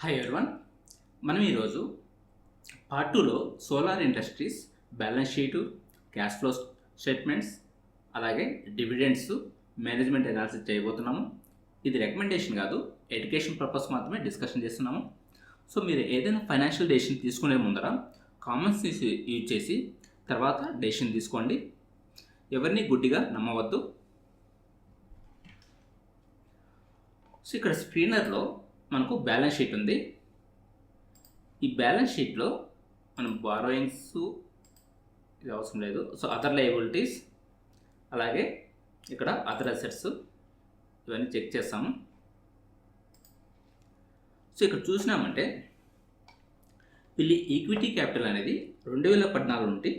Hi everyone. మనం ఈరోజు part టూలో solar industries balance sheet, cash flow statements, అలాగే డివిడెండ్స్, మేనేజ్మెంట్ అనాలిసిస్ చేయబోతున్నాము. ఇది రికమెండేషన్ కాదు, ఎడ్యుకేషన్ పర్పస్ మాత్రమే డిస్కషన్ చేస్తున్నాము. సో మీరు ఏదైనా ఫైనాన్షియల్ డెసిషన్ తీసుకునే ముందర కామన్ సెన్స్ యూజ్ చేసి తర్వాత డెసిషన్ తీసుకోండి. ఎవరిని గుడ్డిగా నమ్మవద్దు. సో ఇక్కడ స్క్రీనర్లో మనకు బ్యాలెన్స్ షీట్ ఉంది. ఈ బ్యాలెన్స్ షీట్లో మనం బారోయింగ్స్ ఇది అవసరం లేదు. సో అదర్ లయబిలిటీస్, అలాగే ఇక్కడ అదర్ అసెట్స్ ఇవన్నీ చెక్ చేస్తాము. సో ఇక్కడ చూసినామంటే వీళ్ళు ఈక్విటీ క్యాపిటల్ అనేది 2014 నుండి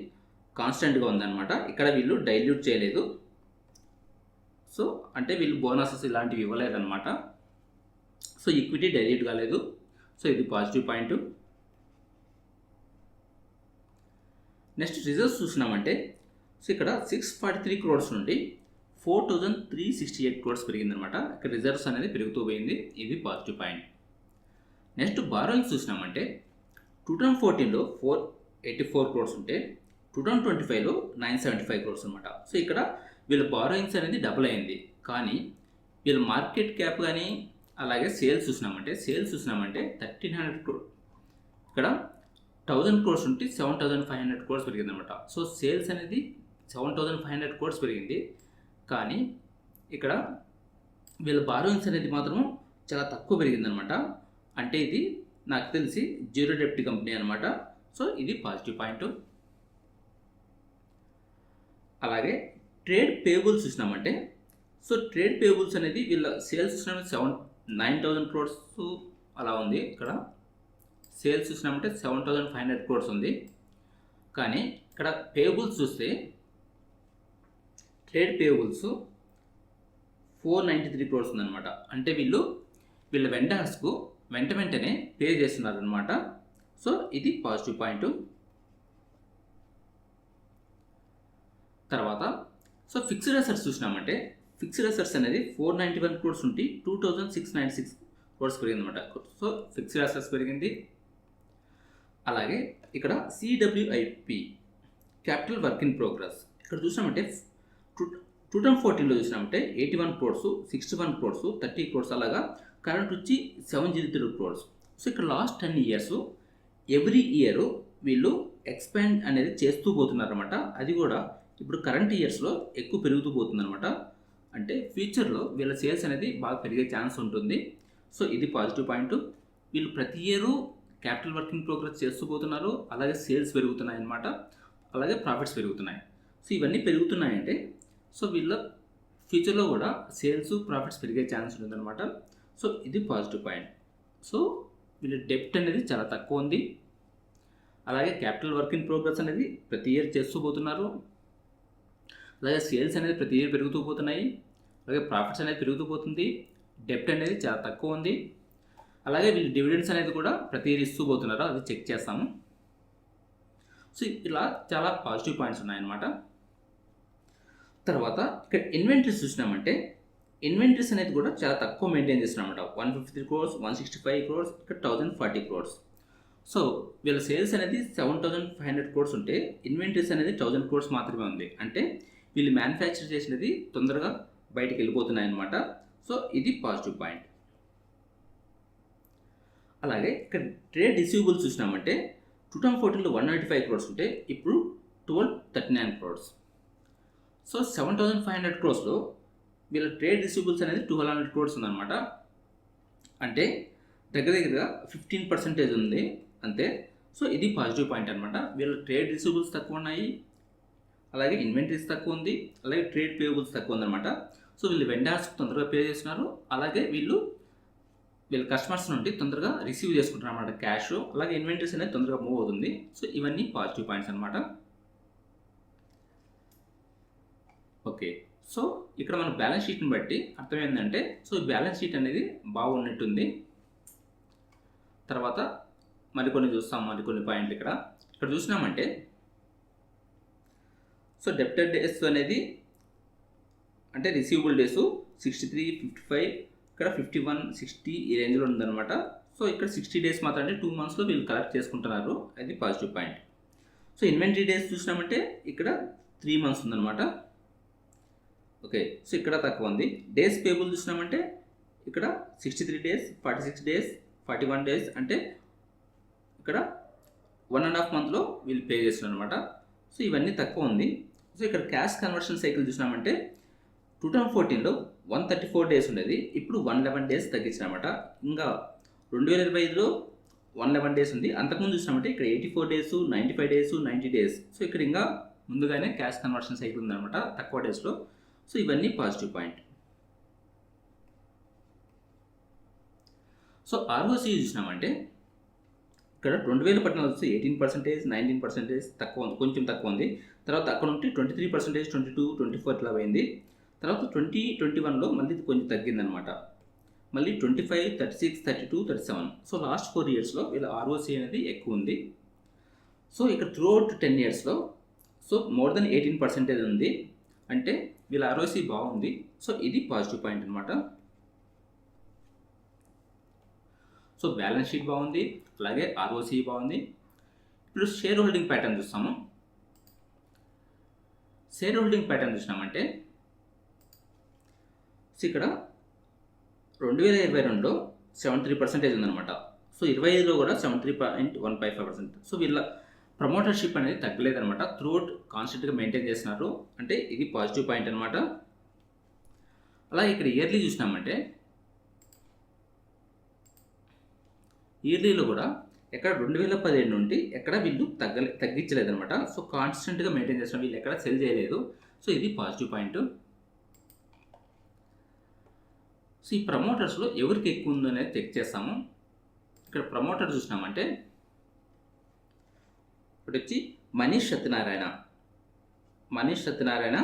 కాన్స్టెంట్గా ఉందన్నమాట. ఇక్కడ వీళ్ళు డైల్యూట్ చేయలేదు. సో అంటే వీళ్ళు బోనసెస్ ఇలాంటివి ఇవ్వలేదన్నమాట. సో ఈక్విటీ డైల్యూట్ కాలేదు. సో ఇది పాజిటివ్ పాయింట్. నెక్స్ట్ రిజర్వ్స్ చూసినామంటే సో ఇక్కడ 643 crores నుండి 4368 crores పెరిగిందనమాట. ఇక్కడ రిజర్వ్స్ అనేది పెరుగుతూ పోయింది. ఇది పాజిటివ్ పాయింట్. నెక్స్ట్ బారోయింగ్స్ చూసినామంటే 2014లో 484 crores ఉంటే 2025లో 975 crores అనమాట. సో ఇక్కడ వీళ్ళ బారోయింగ్స్ అనేది డబుల్ అయింది. కానీ వీళ్ళ మార్కెట్ క్యాప్ కానీ అలాగే సేల్స్ చూసినామంటే 1300 crores, ఇక్కడ 1000 crores ఉంటే 7500 crores పెరిగిందనమాట. సో సేల్స్ అనేది 7500 crores పెరిగింది. కానీ ఇక్కడ వీళ్ళ బారోయింగ్స్ అనేది మాత్రం చాలా తక్కువ పెరిగిందనమాట. అంటే ఇది నాకు తెలిసి జీరో డెప్ట్ కంపెనీ అనమాట. సో ఇది పాజిటివ్ పాయింట్. అలాగే ట్రేడ్ పేబుల్స్ చూసినామంటే సో ట్రేడ్ పేబుల్స్ అనేది వీళ్ళ సేల్స్ చూసినామంటే 9000 crores అలా ఉంది. ఇక్కడ సేల్స్ చూసినామంటే 7500 crores ఉంది. కానీ ఇక్కడ పేబుల్స్ చూస్తే ట్రేడ్ పేబుల్స్ 493 crores ఉందన్నమాట. అంటే వీళ్ళ వెండర్స్కు వెంటనే పే చేస్తున్నారు అనమాట. సో ఇది పాజిటివ్ పాయింట్. తర్వాత సో ఫిక్స్డ్ అసెట్స్ చూసినామంటే ఫిక్స్డ్ అసెట్స్ అనేది 491 crores ఉంటే 2696 crores పెరిగిందన్నమాట. సో ఫిక్స్డ్ అసెట్స్ పెరిగింది. అలాగే ఇక్కడ CWIP capital work in progress ఇక్కడ చూసినామంటే 2014లో చూసినామంటే 81 crores, 61 crores, 30 crores అలాగా కరెంట్ వచ్చి 703 crores. సో ఇక్కడ లాస్ట్ 10 years ఎవ్రీ ఇయర్ వీళ్ళు ఎక్స్పాండ్ అనేది చేస్తూ పోతున్నారన్నమాట. అది కూడా ఇప్పుడు కరెంట్ ఇయర్స్లో ఎక్కువ పెరుగుతూ పోతుందన్నమాట. అంటే ఫ్యూచర్లో వీళ్ళ సేల్స్ అనేది బాగా పెరిగే ఛాన్స్ ఉంటుంది. సో ఇది పాజిటివ్ పాయింట్. వీళ్ళు ప్రతి ఇయర్ క్యాపిటల్ వర్కింగ్ ప్రోగ్రెస్ చేస్తూ పోతున్నారు. అలాగే సేల్స్ పెరుగుతున్నాయి అన్నమాట. అలాగే ప్రాఫిట్స్ పెరుగుతున్నాయి. సో ఇవన్నీ పెరుగుతున్నాయంటే సో వీళ్ళ ఫ్యూచర్లో కూడా సేల్స్ ప్రాఫిట్స్ పెరిగే ఛాన్స్ ఉంటుందన్నమాట. సో ఇది పాజిటివ్ పాయింట్. సో వీళ్ళ డెప్ట్ అనేది చాలా తక్కువ ఉంది. అలాగే క్యాపిటల్ వర్కింగ్ ప్రోగ్రెస్ అనేది ప్రతి ఇయర్ చేస్తూ పోతున్నారు. అలాగే సేల్స్ అనేది ప్రతి ఇయర్ పెరుగుతూ పోతున్నాయి. అలాగే ప్రాఫిట్స్ అనేది పెరుగుతూ పోతుంది. డెప్ట్ అనేది చాలా తక్కువ ఉంది. అలాగే వీళ్ళు డివిడెండ్స్ అనేది కూడా ప్రతి ఇయర్ ఇస్తూ పోతున్నారు. అది చెక్ చేస్తాము. సో ఇలా చాలా పాజిటివ్ పాయింట్స్ ఉన్నాయన్నమాట. తర్వాత ఇక్కడ ఇన్వెంటరీస్ చూసినామంటే ఇన్వెంటరీస్ అనేది కూడా చాలా తక్కువ మెయింటైన్ చేస్తున్నామన్నమాట. 153 crores, 165 crores, ఇక్కడ 1040 crores. సో వీళ్ళ సేల్స్ అనేది 7500 crores ఉంటే ఇన్వెంటరీస్ అనేది 1000 crores మాత్రమే ఉంది. అంటే వీళ్ళు మ్యానుఫ్యాక్చర్ చేసినది తొందరగా బయటికి వెళ్ళిపోతున్నాయి అన్నమాట. సో ఇది పాజిటివ్ పాయింట్. అలాగే ఇక్కడ ట్రేడ్ రిసీవబుల్స్ చూసినామంటే 2014లో 195 crores ఉంటే ఇప్పుడు 1239 crores. సో 7500 crores వీళ్ళ ట్రేడ్ రిసీవబుల్స్ అనేది 1200 crores ఉందన్నమాట. అంటే దగ్గరగా 15% ఉంది అంతే. సో ఇది పాజిటివ్ పాయింట్ అనమాట. వీళ్ళ ట్రేడ్ రిసీవబుల్స్ తక్కువ ఉన్నాయి. అలాగే ఇన్వెంటరీస్ తక్కువ ఉంది. అలాగే ట్రేడ్ పేయబుల్స్ తక్కువ ఉందన్నమాట. సో వీళ్ళు వెండర్స్ తొందరగా పే చేస్తున్నారు. అలాగే వీళ్ళ కస్టమర్స్ నుండి తొందరగా రిసీవ్ చేసుకుంటారు అన్నమాట క్యాష్. అలాగే ఇన్వెంటరీస్ అనేది తొందరగా మూవ్ అవుతుంది. సో ఇవన్నీ పాజిటివ్ పాయింట్స్ అనమాట. ఓకే. సో ఇక్కడ మన బ్యాలెన్స్ షీట్ని బట్టి అర్థం ఏంటంటే సో బ్యాలెన్స్ షీట్ అనేది బాగున్నట్టుంది. తర్వాత మరికొన్ని చూస్తాం, మరికొన్ని పాయింట్లు ఇక్కడ చూసినామంటే సో డెప్టర్ డేస్ అనేది అంటే రిసీవబుల్ డేస్ 63, 55, ఇక్కడ 51, 60 ఈ రేంజ్లో ఉందన్నమాట. సో ఇక్కడ 60 డేస్ మాత్రం అంటే 2 మంత్స్లో వీళ్ళు కలెక్ట్ చేసుకుంటున్నారు, అది positive point. So inventory days చూసినామంటే ఇక్కడ 3 మంత్స్ ఉందన్నమాట. ఓకే, సో ఇక్కడ తక్కువ ఉంది. డేస్ పేబుల్ చూసినామంటే ఇక్కడ 63 డేస్, 46 డేస్, 41 డేస్, అంటే ఇక్కడ 1.5 మంత్లో వీళ్ళు పే చేస్తున్నారు అనమాట. సో ఇవన్నీ తక్కువ ఉంది. సో ఇక్కడ క్యాష్ కన్వర్షన్ సైకిల్ చూసినామంటే 2014లో 134 డేస్ ఉండేది, ఇప్పుడు 111 డేస్ తగ్గించినమాట. ఇంకా 2025లో 111 డేస్ ఉంది. అంతకుముందు చూసినామంటే ఇక్కడ 84 డేస్, 95 డేస్, 90 డేస్. సో ఇక్కడ ఇంకా ముందుగానే క్యాష్ కన్వర్షన్ సైకిల్ ఉందన్నమాట తక్కువ డేస్లో. సో ఇవన్నీ పాజిటివ్ పాయింట్. సో ROCE చూసినామంటే ఇక్కడ 2014 వచ్చి 18%, 19% తక్కువ ఉంది, కొంచెం తక్కువ ఉంది. తర్వాత అక్కడ నుండి 23%, 22, 24 ఇట్లా పోయింది. తర్వాత 2021లో మళ్ళీ కొంచెం తగ్గిందనమాట. మళ్ళీ 25, 36, 32, 37. సో లాస్ట్ 4 ఇయర్స్లో వీళ్ళ ROCE అనేది ఎక్కువ ఉంది. సో ఇక్కడ త్రూఅవుట్ 10 ఇయర్స్లో సో మోర్ దెన్ 18% ఉంది, అంటే వీళ్ళ ROCE బాగుంది. సో ఇది పాజిటివ్ పాయింట్ అనమాట. సో బ్యాలెన్స్ షీట్ బాగుంది, అలాగే ROCE బాగుంది. ఇప్పుడు షేర్ హోల్డింగ్ ప్యాటర్న్ చూస్తాము. షేర్ హోల్డింగ్ ప్యాటర్న్ చూసినామంటే సో ఇక్కడ 2022లో 73% ఉందన్నమాట. సో 25లో కూడా 73.155%. సో వీళ్ళ ప్రమోటర్షిప్ అనేది తగ్గలేదన్నమాట, త్రూఅవుట్ కాన్స్టెంట్గా మెయింటైన్ చేస్తున్నారు, అంటే ఇది పాజిటివ్ పాయింట్ అనమాట. అలాగే ఇక్కడ ఇయర్లీ చూసినామంటే ఇయర్లీలో కూడా ఎక్కడ 2017 నుండి ఎక్కడ వీళ్ళు తగ్గించలేదన్నమాట. సో కాన్స్టెంట్గా మెయింటైన్ చేస్తున్నారు, వీళ్ళు ఎక్కడ సెల్ చేయలేదు. సో ఇది పాజిటివ్ పాయింట్. సో ఈ ప్రమోటర్స్లో ఎవరికి ఎక్కువ ఉందో అనేది చెక్ చేస్తాము. ఇక్కడ ప్రమోటర్ చూసినామంటే ఇప్పుడు వచ్చి మనీష్ సత్యనారాయణ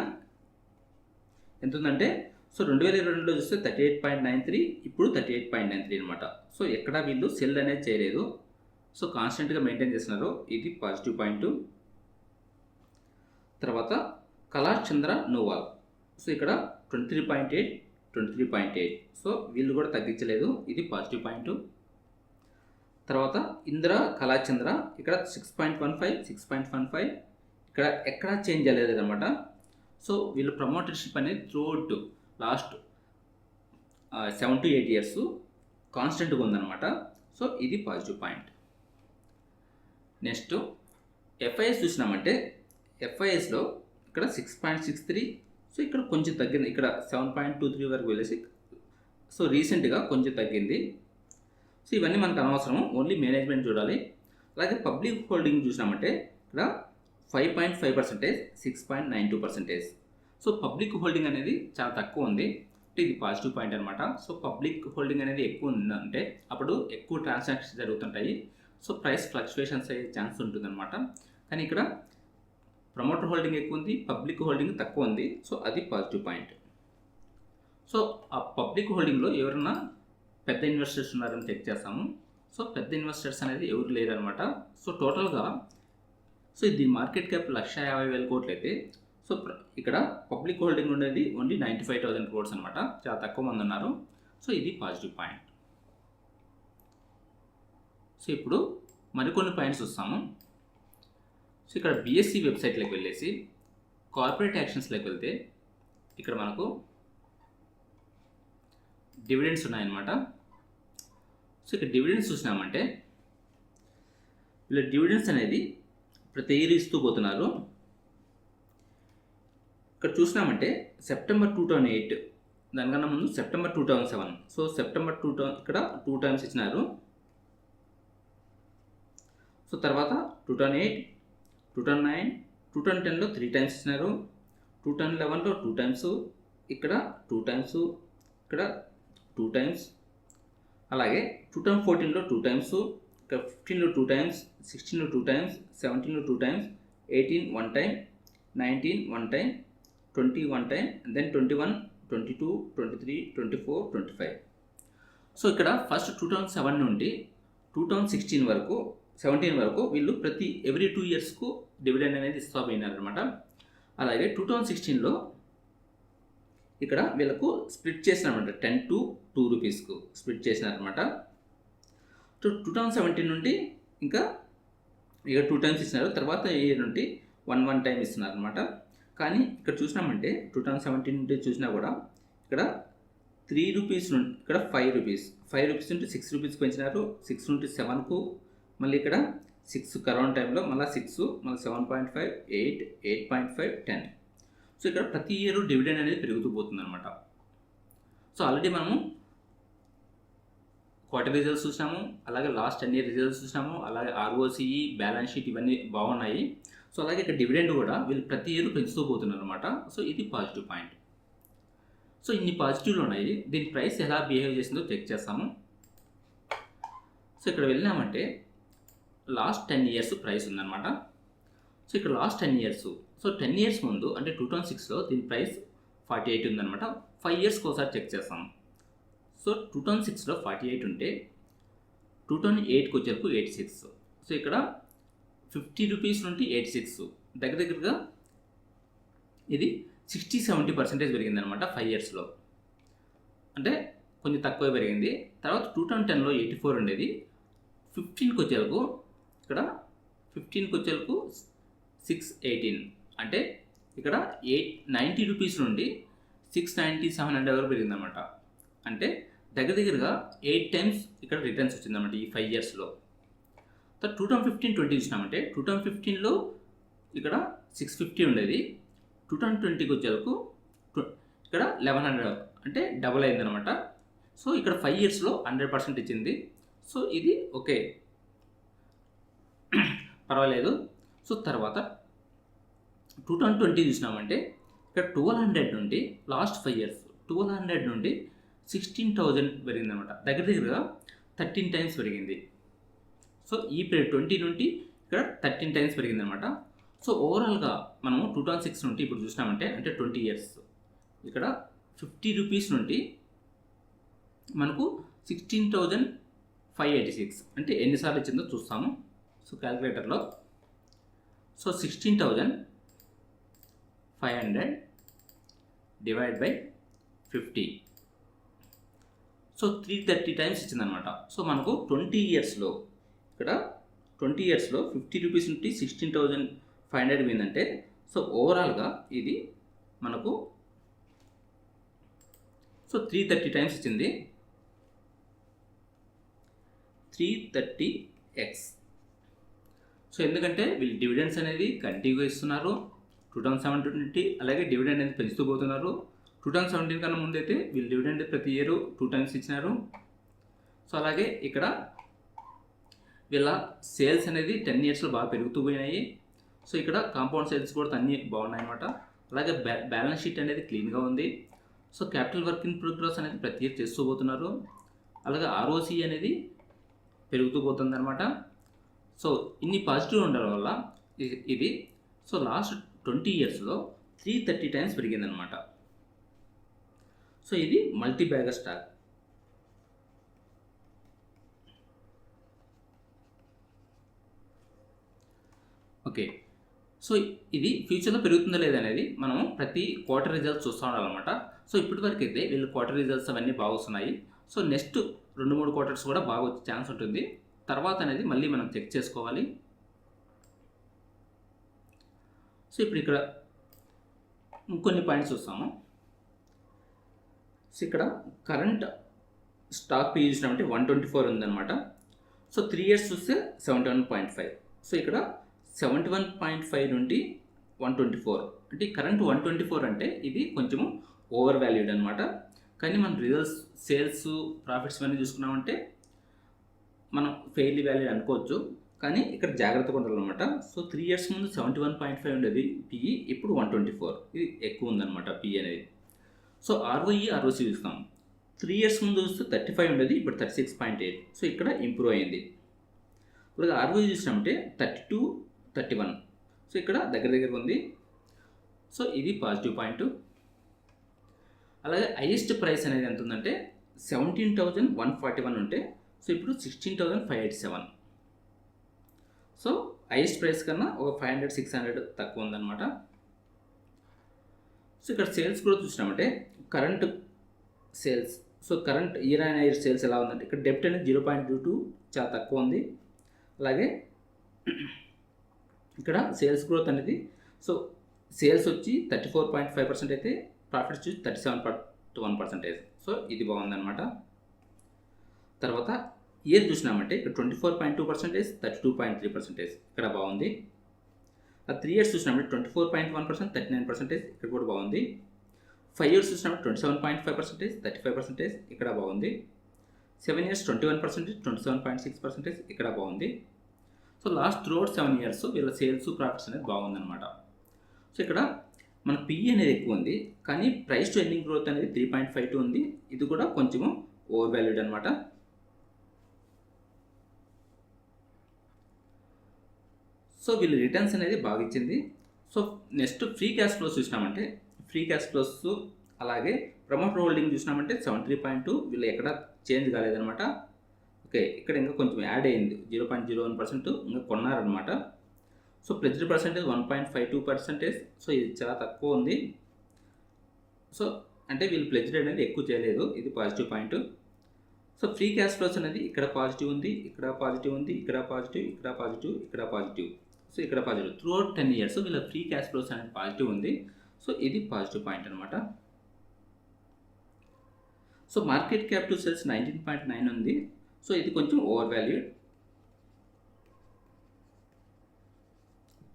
ఎంత ఉందంటే సో 2022లో చూస్తే 38.93, ఇప్పుడు 38.93 అనమాట. సో ఎక్కడ వీళ్ళు సెల్ అనేది చేయలేదు, సో కాన్స్టెంట్గా మెయింటైన్ చేస్తున్నారు, ఇది పాజిటివ్ పాయింట్. తర్వాత కలార్ చంద్ర నోవాల్, సో ఇక్కడ 23.8. సో వీళ్ళు కూడా తగ్గించలేదు, ఇది పాజిటివ్ పాయింట్. తర్వాత ఇందిరా కళాచంద్ర ఇక్కడ 6.15, 6.15, ఇక్కడ ఎక్కడా చేంజ్ అవ్వలేదు అనమాట. సో వీళ్ళు ప్రమోటర్షిప్ అనేది త్రూఅవుట్ లాస్ట్ 7 to 8 ఇయర్స్ కాన్స్టెంట్గా ఉందన్నమాట. సో ఇది పాజిటివ్ పాయింట్. నెక్స్ట్ FIS చూసినామంటే FISలో ఇక్కడ 6.63, సో ఇక్కడ కొంచెం తగ్గింది, ఇక్కడ 7.23 వరకు వెళ్ళేసి సో రీసెంట్గా కొంచెం తగ్గింది. సో ఇవన్నీ మనకు అనవసరము, ఓన్లీ మేనేజ్మెంట్ చూడాలి. అలాగే పబ్లిక్ హోల్డింగ్ చూసినామంటే ఇక్కడ 5.5%, 6.92%. సో పబ్లిక్ హోల్డింగ్ అనేది చాలా తక్కువ ఉంది, ఇది పాజిటివ్ పాయింట్ అనమాట. సో పబ్లిక్ హోల్డింగ్ అనేది ఎక్కువ ఉందంటే అప్పుడు ఎక్కువ ట్రాన్సాక్షన్స్ జరుగుతుంటాయి, సో ప్రైస్ ఫ్లక్చువేషన్స్ అయ్యే ఛాన్స్ ఉంటుందన్నమాట. కానీ ఇక్కడ ప్రమోటర్ హోల్డింగ్ ఎక్కువ ఉంది, పబ్లిక్ హోల్డింగ్ తక్కువ ఉంది, సో అది పాజిటివ్ పాయింట్. సో ఆ పబ్లిక్ హోల్డింగ్లో ఎవరన్నా పెద్ద ఇన్వెస్టర్స్ ఉన్నారని చెక్ చేస్తాము. సో పెద్ద ఇన్వెస్టర్స్ అనేది ఎవరు లేరనమాట. సో టోటల్గా సో ఇది మార్కెట్ క్యాప్ 150,000 కోట్లు అయితే సో ఇక్కడ పబ్లిక్ హోల్డింగ్ ఉండేది ఓన్లీ 95,000 crores అనమాట, చాలా తక్కువ మంది ఉన్నారు. సో ఇది పాజిటివ్ పాయింట్. సో ఇప్పుడు మరికొన్ని పాయింట్స్ వస్తాము. సో ఇక్కడ BSE వెబ్సైట్లోకి వెళ్ళేసి కార్పొరేట్ యాక్షన్స్లోకి వెళ్తే ఇక్కడ మనకు డివిడెండ్స్ ఉన్నాయన్నమాట. సో ఇక్కడ డివిడెండ్స్ చూసినామంటే వీళ్ళ డివిడెండ్స్ అనేది ప్రతి ఇయర్ ఇస్తూ పోతున్నారు. ఇక్కడ చూసినామంటే సెప్టెంబర్ 2008, దానికన్నా ముందు సెప్టెంబర్ 2007. సో సెప్టెంబర్ 2000 ఇక్కడ 2 times ఇచ్చినారు. సో తర్వాత 2008, 2009, 2010లో 3 times ఇచ్చినారు, 2011లో 2 times, ఇక్కడ 2 times, ఇక్కడ 2 times, అలాగే 2014లో 2 times, ఇక్కడ 15లో 2 times, 16లో 2 times, 17లో 2 times, 18 1 time, 19 1 time, 20 1 time, and then 21, 22, 23, 24, 25. So ఇక్కడ ఫస్ట్ 2007 నుండి 2016 వరకు 17 వరకు వీళ్ళు ప్రతి ఎవ్రీ 2 yearsకు డివిడెండ్ అనేది ఇస్తూ పోయినారనమాట. అలాగే 2016లో ఇక్కడ వీళ్ళకు స్ప్లిట్ చేసినారనమాట, 10 to 2 rupeesకు స్ప్లిట్ చేసినారనమాట. 2017 నుండి ఇంకా ఇక 2 టైమ్స్ ఇస్తున్నారు, తర్వాత ఇయర్ నుండి 1 టైం ఇస్తున్నారు అనమాట. కానీ ఇక్కడ చూసినామంటే 2017 నుండి చూసినా కూడా ఇక్కడ 3 రూపీస్ నుండి ఇక్కడ 5 రూపీస్ నుండి 6 రూపీస్ పెంచినారు. 6 నుండి 7కు, మళ్ళీ ఇక్కడ 6 కరోనా టైంలో మళ్ళీ 6, మళ్ళీ 7.5, 8, 8.5, 10. సో ఇక్కడ ప్రతి ఇయర్ డివిడెండ్ అనేది పెరుగుతూ పోతుంది అనమాట. సో ఆల్రెడీ మనము క్వార్టర్ రిజల్ట్స్ చూసినాము, అలాగే లాస్ట్ 10 ఇయర్ రిజల్ట్స్ చూసినాము, అలాగే ఆర్ఓసిఈ, బ్యాలెన్స్ షీట్ ఇవన్నీ బాగున్నాయి. సో అలాగే ఇక్కడ డివిడెండ్ కూడా వీళ్ళు ప్రతి ఇయర్ పెంచుతూ పోతున్నారు అనమాట. సో ఇది పాజిటివ్ పాయింట్. సో ఇన్ని పాజిటివ్లు ఉన్నాయి. దీని ప్రైస్ ఎలా బిహేవ్ చేసిందో చెక్ చేస్తాము. సో ఇక్కడ వెళ్ళినామంటే లాస్ట్ 10 ఇయర్స్ ప్రైస్ ఉందన్నమాట. సో ఇక్కడ లాస్ట్ 10 ఇయర్స్, సో 10 ఇయర్స్ ముందు అంటే 2006లో దీని ప్రైస్ 48 ఉందన్నమాట. 5 ఇయర్స్కి ఒకసారి చెక్ చేస్తాము. సో 2006లో 48 ఉంటే 2008కి వచ్చేరకు 86. సో ఇక్కడ 50 రూపీస్ నుండి 86 దగ్గరగా ఇది 60-70% పెరిగిందనమాట 5 ఇయర్స్లో. అంటే కొంచెం తక్కువ పెరిగింది. తర్వాత 2010లో 84 ఉండేది, 15కి వచ్చేలకు ఇక్కడ 618. అంటే ఇక్కడ 90 రూపీస్ నుండి 690-700 వరకు పెరిగిందనమాట. అంటే దగ్గరగా 8 టైమ్స్ ఇక్కడ రిటర్న్స్ వచ్చిందన్నమాట ఈ 5 ఇయర్స్లో. తర్వాత 2015-20 చూసినామంటే 2015లో ఇక్కడ 650 ఉండేది, 2020కి వచ్చేందుకు ఇక్కడ 1100, అంటే డబుల్ అయిందనమాట. సో ఇక్కడ 5 ఇయర్స్లో 100% ఇచ్చింది. సో ఇది ఓకే, పర్వాలేదు. సో తర్వాత 2020 చూసినామంటే ఇక్కడ 1200 నుండి లాస్ట్ 5 ఇయర్స్ 1200 నుండి 16,000 పెరిగిందనమాట. దగ్గరగా 13 టైమ్స్ పెరిగింది. సో ఈ పీరియడ్ 20 నుండి ఇక్కడ 13 టైమ్స్ పెరిగిందనమాట. సో ఓవరాల్గా మనము 2006 నుండి ఇప్పుడు చూసినామంటే అంటే 20 ఇయర్స్ ఇక్కడ 50 రూపీస్ నుండి మనకు 16,586, అంటే ఎన్నిసార్లు ఇచ్చిందో చూస్తాము. సో క్యాలిక్యులేటర్లో so 16,500 divide by 50, so 330 times ఇచ్చిందనమాట. సో మనకు 20 ఇయర్స్లో ఇక్కడ 20 ఇయర్స్లో 50 రూపీస్ నుండి 16,500 పోయిందంటే సో ఓవరాల్గా ఇది మనకు సో 330 టైమ్స్ ఇచ్చింది, 330x. సో ఎందుకంటే వీళ్ళు డివిడెండ్స్ అనేది కంటిన్యూగా ఇస్తున్నారు 2017 నుండి, అలాగే డివిడెండ్ అనేది పెంచుతూ పోతున్నారు. 2017 కన్నా ముందైతే వీళ్ళు డివిడెండ్ ప్రతి ఇయర్ 2 టైమ్స్ ఇచ్చినారు. సో అలాగే ఇక్కడ వీళ్ళ సేల్స్ అనేది 10 ఇయర్స్లో బాగా పెరుగుతూ పోయినాయి. సో ఇక్కడ కాంపౌండ్ సేల్స్ కూడా అన్నీ బాగున్నాయి అన్నమాట. అలాగే బ్యాలెన్స్ షీట్ అనేది క్లీన్గా ఉంది. So capital work in progress అనేది ప్రతి ఇయర్ చేస్తూ పోతున్నారు. అలాగే ఆర్ఓసి అనేది పెరుగుతూ పోతుంది అనమాట. సో ఇన్ని పాజిటివ్ ఉండడం వల్ల ఇది సో లాస్ట్ 20 ఇయర్స్లో 330 టైమ్స్ పెరిగిందనమాట. సో ఇది multi bagger stock. Okay, so ఇది ఫ్యూచర్లో పెరుగుతుందా లేదనేది మనము ప్రతి క్వార్టర్ రిజల్ట్స్ చూస్తూ ఉండాలన్నమాట. సో ఇప్పటివరకు అయితే వీళ్ళు క్వార్టర్ రిజల్ట్స్ అవన్నీ బాగా వస్తున్నాయి. సో నెక్స్ట్ 2-3 క్వార్టర్స్ కూడా బాగా వచ్చే ఛాన్స్ ఉంటుంది. తర్వాత అనేది మళ్ళీ మనం చెక్ చేసుకోవాలి. సో ఇప్పుడు ఇక్కడ ఇంకొన్ని పాయింట్స్ చూస్తాము. సో ఇక్కడ కరెంట్ స్టాక్ పీ చూసినామంటే 124 ఉందన్నమాట. సో 3 ఇయర్స్ చూస్తే 71.5. సో ఇక్కడ 71.5 నుండి 124, అంటే కరెంట్ 124 అంటే ఇది కొంచెము ఓవర్ వాల్యూడ్ అనమాట. కానీ మనం రిజల్ట్స్, సేల్స్, ప్రాఫిట్స్ ఇవన్నీ చూసుకున్నామంటే మనం ఫెయిర్లీ వాల్యూడ్ అనుకోవచ్చు. కానీ ఇక్కడ జాగ్రత్తగా ఉండాలన్నమాట. సో 3 ఇయర్స్ ముందు 71.5 ఉండేది పిఈ, ఇప్పుడు 124, ఇది ఎక్కువ ఉందన్నమాట పిఈ అనేది. సో ఆర్ఓఈ, ఆర్ఓసి చూస్తాం. 3 ఇయర్స్ ముందు చూస్తే 35 ఉండేది, ఇప్పుడు 36.8. సో ఇక్కడ ఇంప్రూవ్ అయింది. అలాగే ఆర్ఓఈ చూసినామంటే 32, 31. సో ఇక్కడ దగ్గర ఉంది. సో ఇది పాజిటివ్ పాయింట్. అలాగే హైయెస్ట్ ప్రైస్ అనేది ఎంత ఉందంటే 17,141 ఉంటే సో ఇప్పుడు 16,587. సో హైయెస్ట్ ప్రైస్ కన్నా ఒక 500-600 తక్కువ ఉందన్నమాట. సో ఇక్కడ సేల్స్ గ్రోత్ చూసినామంటే current sales so current year and year sales ఎలా ఉందంటే ఇక్కడ డెప్ట్ అనేది 0.22 చాలా తక్కువ ఉంది. అలాగే ఇక్కడ సేల్స్ గ్రోత్ అనేది సో సేల్స్ వచ్చి 34.5% అయితే ప్రాఫిట్స్ వచ్చి 37.1%. సో ఇది బాగుందన్నమాట. తర్వాత ఇయర్ చూసినామంటే ఇక్కడ 24.2%, 32.3% ఇక్కడ బాగుంది. 3 ఇయర్స్ చూసినామంటే 24.1%, 39% ఇక్కడ కూడా బాగుంది. 5 ఇయర్స్ చూసినామంటే 27.5%, 35% ఇక్కడ బాగుంది. 7 ఇయర్స్ 21%, 27.6% ఇక్కడ బాగుంది. సో లాస్ట్ త్రూఅవుట్ 7 ఇయర్స్ వీళ్ళ సేల్స్ ప్రాఫిట్స్ అనేది బాగుందన్నమాట. సో ఇక్కడ మన పిఈ అనేది ఎక్కువ ఉంది, కానీ ప్రైస్ టు ఎర్నింగ్ గ్రోత్ అనేది 3.52 ఉంది. ఇది కూడా కొంచెము ఓవర్ వాల్యూడ్ అనమాట. సో వీళ్ళు రిటర్న్స్ అనేది బాగా ఇచ్చింది. So next free cash flows చూసినామంటే ఫ్రీ క్యాష్ ఫ్లోస్ అలాగే ప్రమోటర్ హోల్డింగ్ చూసినామంటే 73.2 వీళ్ళు ఎక్కడ చేంజ్ కాలేదనమాట. ఓకే, ఇక్కడ ఇంకా కొంచెం యాడ్ అయింది 0.01% ఇంకా కొన్నారనమాట. So pledged percentage 1.52%. సో ఇది చాలా తక్కువ ఉంది. సో అంటే వీళ్ళు ప్లెజ్డ్ అనేది ఎక్కువ చేయలేదు, ఇది positive point. So free cash flows అనేది ఇక్కడ పాజిటివ్ ఉంది, ఇక్కడ పాజిటివ్ ఉంది, ఇక్కడ పాజిటివ్, ఇక్కడ పాజిటివ్, ఇక్కడ పాజిటివ్. సో ఇక్కడ పాజిటివ్ త్రూఅవుట్ 10 ఇయర్స్ వీళ్ళ ఫ్రీ క్యాష్ ఫ్లోస్ అనేది పాజిటివ్ ఉంది. సో ఇది పాజిటివ్ పాయింట్ అనమాట. So market cap to sales 19.9 ఉంది. సో ఇది కొంచెం ఓవర్ వాల్యూడ్.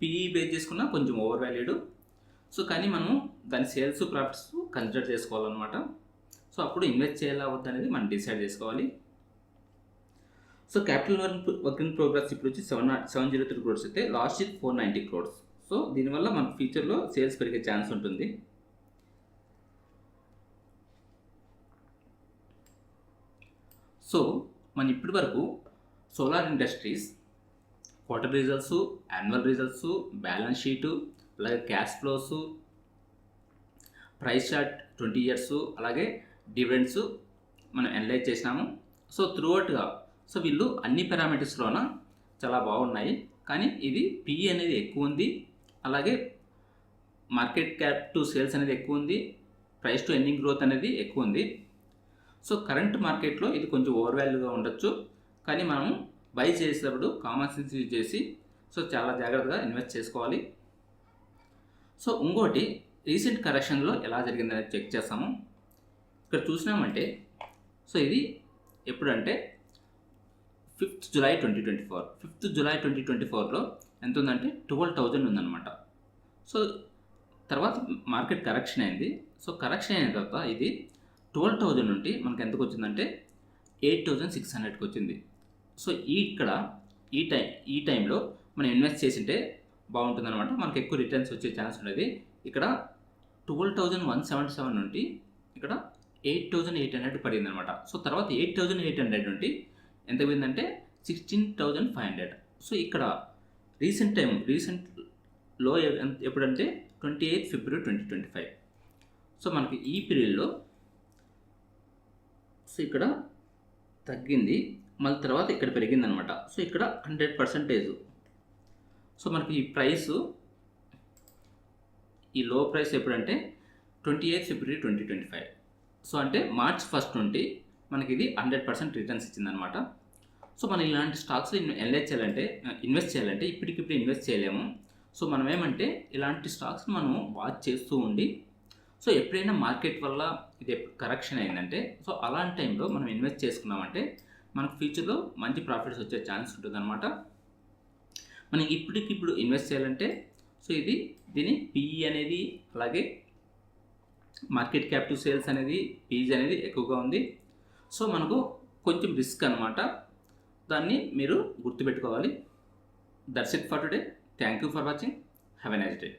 పిఈ బేస్ చేసుకున్న కొంచెం ఓవర్ వాల్యూడ్. సో కానీ మనం దాని సేల్స్ ప్రాఫిట్స్ కన్సిడర్ చేసుకోవాలన్నమాట. సో అప్పుడు ఇన్వెస్ట్ చేయాలా వద్ద అనేది మనం డిసైడ్ చేసుకోవాలి. So capital work in progress ఇప్పుడు వచ్చి 703 crores అయితే లాస్ట్ ఇయర్ 490 crores. సో దీనివల్ల మన ఫ్యూచర్లో సేల్స్ పెరిగే ఛాన్స్ ఉంటుంది. సో మన ఇప్పటి వరకు solar industries quarter results, annual results, balance sheet, అలాగే cash flows, price chart 20 years, అలాగే డివిడెండ్స్ మనం అనలైజ్ చేసినాము. సో త్రూఅవుట్గా సో వీళ్ళు అన్ని పారామీటర్స్లోన చాలా బాగున్నాయి, కానీ ఇది పిఈ అనేది ఎక్కువ ఉంది, అలాగే మార్కెట్ క్యాప్ టు సేల్స్ అనేది ఎక్కువ ఉంది, ప్రైస్ టు ఎర్నింగ్ గ్రోత్ అనేది ఎక్కువ ఉంది. సో కరెంట్ మార్కెట్లో ఇది కొంచెం ఓవర్ వాల్యూగా ఉండొచ్చు, కానీ మనం బై చేసేటప్పుడు కామన్ సెన్స్ యూజ్ చేసి సో చాలా జాగ్రత్తగా ఇన్వెస్ట్ చేసుకోవాలి. సో ఇంకోటి రీసెంట్ కరెక్షన్లో ఎలా జరిగిందనేది చెక్ చేస్తాము. ఇక్కడ చూసినామంటే సో ఇది ఎప్పుడంటే 5th July 2024. 5th July 2024లో ఎంత ఉందంటే 12,000 ఉందన్నమాట. సో తర్వాత మార్కెట్ కరెక్షన్ అయింది. సో కరెక్షన్ అయిన తర్వాత ఇది 12,000 నుండి మనకు ఎంతకు వచ్చిందంటే 8,600కి వచ్చింది. సో ఇక్కడ ఈ టైంలో మనం ఇన్వెస్ట్ చేసింటే బాగుంటుందన్నమాట, మనకు ఎక్కువ రిటర్న్స్ వచ్చే ఛాన్స్ ఉండేది. ఇక్కడ 12,177 నుండి ఇక్కడ 8,800 పడింది అనమాట. సో తర్వాత 8,800 నుండి ఎంత పోయిందంటే 16,500. సో ఇక్కడ రీసెంట్లో ఎప్పుడంటే 28th February 2025. సో మనకి ఈ పీరియడ్లో సో ఇక్కడ తగ్గింది, మళ్ళీ తర్వాత ఇక్కడ పెరిగిందనమాట. సో ఇక్కడ 100%. సో మనకి ఈ ప్రైస్ ఈ లో ప్రైస్ ఎప్పుడంటే 28th February 2025. సో అంటే March 1st నుండి మనకి ఇది 100% రిటర్న్స్ ఇచ్చిందనమాట. సో మనం ఇలాంటి స్టాక్స్లో ఇన్వెస్ట్ చేయాలంటే ఇప్పటికిప్పుడు ఇన్వెస్ట్ చేయలేము. సో మనం ఏమంటే ఇలాంటి స్టాక్స్ మనం వాచ్ చేస్తూ ఉండి సో ఎప్పుడైనా మార్కెట్ వల్ల ఇది కరెక్షన్ అయిందంటే సో అలాంటి టైంలో మనం ఇన్వెస్ట్ చేసుకున్నామంటే మనకు ఫ్యూచర్లో మంచి ప్రాఫిట్స్ వచ్చే ఛాన్స్ ఉంటుందన్నమాట. మనం ఇప్పటికిప్పుడు ఇన్వెస్ట్ చేయాలంటే సో దీని పిఈ అనేది అలాగే మార్కెట్ క్యాప్ టు సేల్స్ అనేది పీజీ అనేది ఎక్కువగా ఉంది. సో మనకు కొంచెం రిస్క్ అనమాట, దాన్ని మీరు గుర్తుపెట్టుకోవాలి. That's it for today. Thank you for watching. Have a nice day.